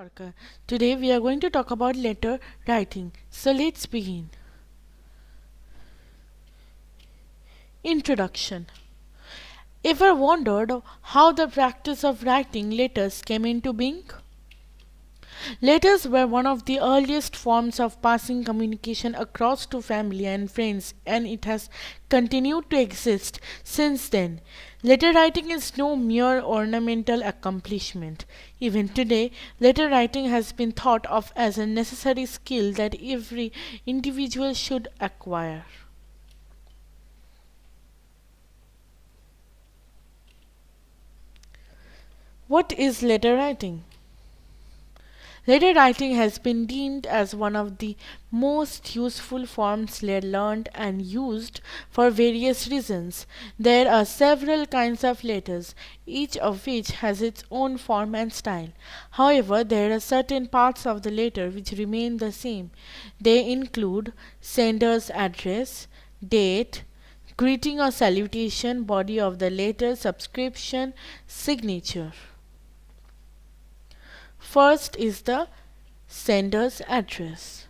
Sarkar. Today we are going to talk about letter writing. So let's begin. Introduction. Ever wondered how the practice of writing letters came into being? Letters were one of the earliest forms of passing communication across to family and friends, and it has continued to exist since then. Letter writing is no mere ornamental accomplishment. Even today, letter writing has been thought of as a necessary skill that every individual should acquire. What is letter writing? Letter writing has been deemed as one of the most useful forms learned and used for various reasons. There are several kinds of letters, each of which has its own form and style. However, there are certain parts of the letter which remain the same. They include sender's address, date, greeting or salutation, body of the letter, subscription, signature. First is the sender's address.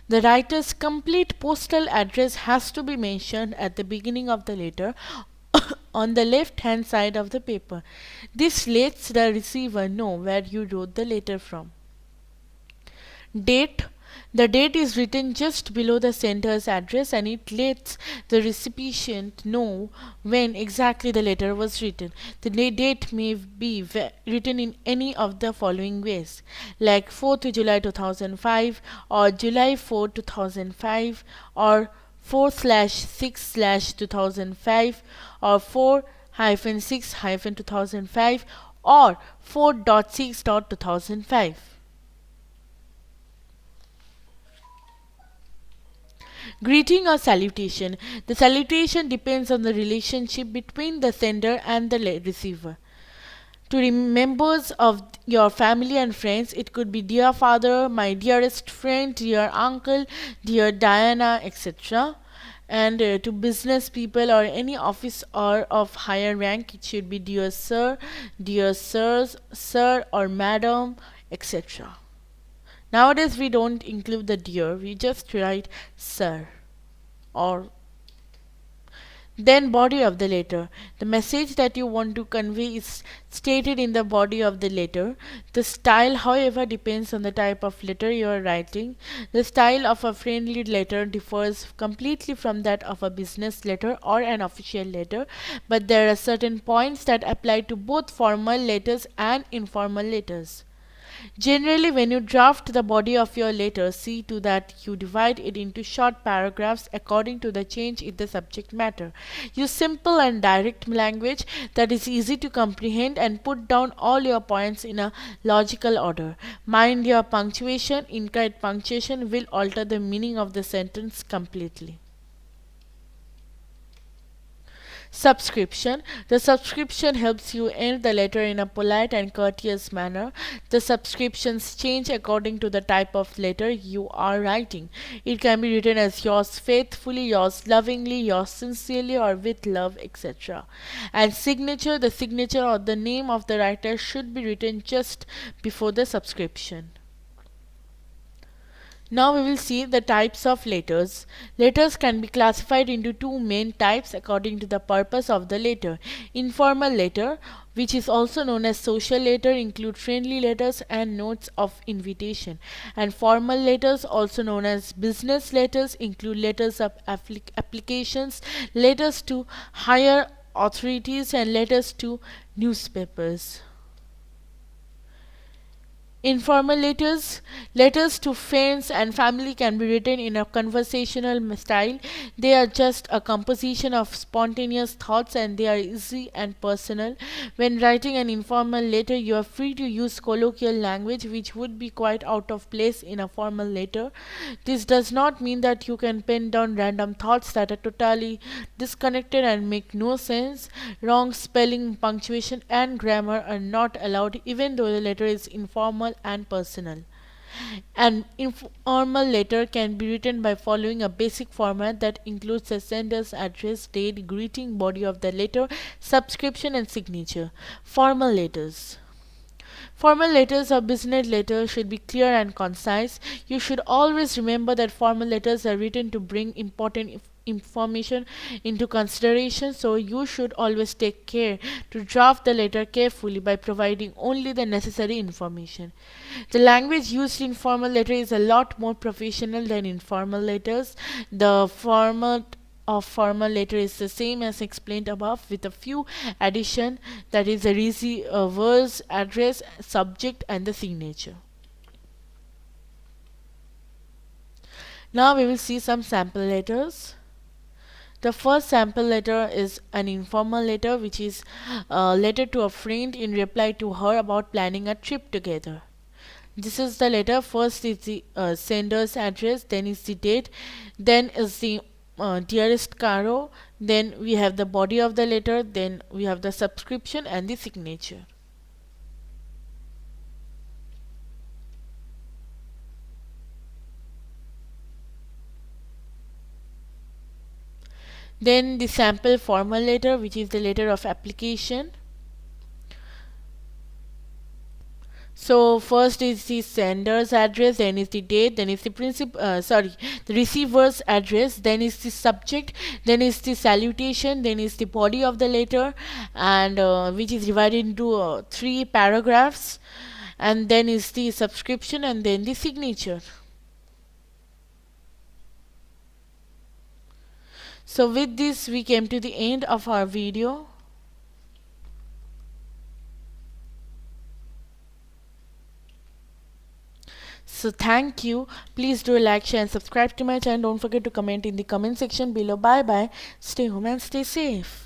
The writer's complete postal address has to be mentioned at the beginning of the letter on the left hand side of the paper. This lets the receiver know where you wrote the letter from. Date. The date is written just below the sender's address and it lets the recipient know when exactly the letter was written. The date may be written in any of the following ways, like 4th July 2005 or July 4, 2005 or 4/6/2005 or 4-6-2005 or 4.6.2005. Greeting or salutation. The salutation depends on the relationship between the sender and the receiver. To members of your family and friends, it could be dear father, my dearest friend, dear uncle, dear Diana, etc. And to business people or any office or of higher rank, it should be dear sirs, sir or madam, etc. Nowadays we don't include the dear, we just write sir or then body of the letter. The message that you want to convey is stated in the body of the letter. The style, however, depends on the type of letter you are writing. The style of a friendly letter differs completely from that of a business letter or an official letter, but there are certain points that apply to both formal letters and informal letters. Generally, when you draft the body of your letter, see to that you divide it into short paragraphs according to the change in the subject matter. Use simple and direct language that is easy to comprehend and put down all your points in a logical order. Mind your punctuation. Incorrect punctuation will alter the meaning of the sentence completely. Subscription. The subscription helps you end the letter in a polite and courteous manner. The subscriptions change according to the type of letter you are writing. It can be written as yours faithfully, yours lovingly, yours sincerely, or with love, etc. And signature. The signature or the name of the writer should be written just before the subscription. Now we will see the types of letters. Letters can be classified into two main types according to the purpose of the letter. Informal letter, which is also known as social letter, include friendly letters and notes of invitation. And formal letters, also known as business letters, include letters of applications, letters to higher authorities, and letters to newspapers. Informal letters. Letters to friends and family can be written in a conversational style. They are just a composition of spontaneous thoughts and they are easy and personal. When writing an informal letter, you are free to use colloquial language which would be quite out of place in a formal letter. This does not mean that you can pen down random thoughts that are totally disconnected and make no sense. Wrong spelling, punctuation, and grammar are not allowed even though the letter is informal and personal. An informal letter can be written by following a basic format that includes the sender's address, date, greeting, body of the letter, subscription, and signature. Formal letters. Formal letters or business letters should be clear and concise. You should always remember that formal letters are written to bring important information into consideration, so you should always take care to draft the letter carefully by providing only the necessary information. The language used in formal letter is a lot more professional than informal letters. The format of formal letter is the same as explained above, with a few addition, that is the receiver's address, subject and the signature. Now we will see some sample letters. The first sample letter is an informal letter, which is a letter to a friend in reply to her about planning a trip together. This is the letter. First is the sender's address, then is the date, then is the dearest Caro, then we have the body of the letter, then we have the subscription and the signature. Then the sample formal letter, which is the letter of application. So first is the sender's address, then is the date, then is the the receiver's address, then is the subject, then is the salutation, then is the body of the letter, and which is divided into three paragraphs, and then is the subscription, and then the signature. So with this we came to the end of our video. So thank you. Please do like, share and subscribe to my channel. Don't forget to comment in the comment section below. Bye bye. Stay home and stay safe.